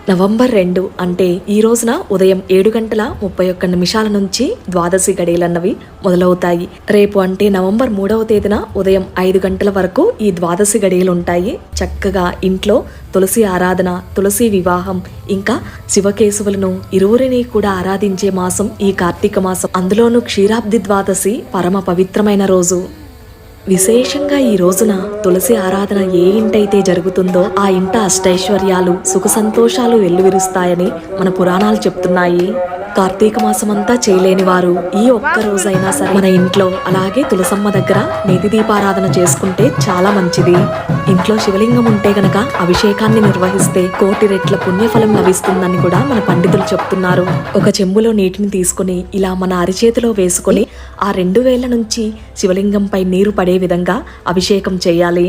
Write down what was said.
November 2 అంటే ఈ రోజున ఉదయం 7:31 నుంచి ద్వాదశి గడియలన్నవి మొదలవుతాయి. రేపు అంటే నవంబర్ 3వ తేదీన ఉదయం 5 గంటల వరకు ఈ ద్వాదశి గడియలుంటాయి. చక్కగా ఇంట్లో తులసి ఆరాధన, తులసి వివాహం, ఇంకా శివకేశవులను ఇరువురిని కూడా ఆరాధించే మాసం ఈ కార్తీక మాసం. అందులోనూ క్షీరాబ్ది ద్వాదశి పరమ పవిత్రమైన రోజు. విశేషంగా ఈ రోజున తులసి ఆరాధన ఏ ఇంటైతే జరుగుతుందో ఆ ఇంట అష్టైశ్వర్యాలు, సుఖ సంతోషాలు వెల్లువిరుస్తాయని మన పురాణాలు చెప్తున్నాయి. కార్తీక మాసమంతా చేయలేని వారు ఈ ఒక్క రోజైనా సరే మన ఇంట్లో అలాగే తులసమ్మ దగ్గర నేతి దీపారాధన చేసుకుంటే చాలా మంచిది. ఇంట్లో శివలింగం ఉంటే గనక అభిషేకాన్ని నిర్వహిస్తే 1,000,000 రెట్ల పుణ్యఫలం లభిస్తుందని కూడా మన పండితులు చెప్తున్నారు. ఒక చెంబులో నీటిని తీసుకుని ఇలా మన అరిచేతిలో వేసుకొని ఆ 2 వేళ్ల నుంచి శివలింగంపై నీరు పడే విధంగా అభిషేకం చేయాలి.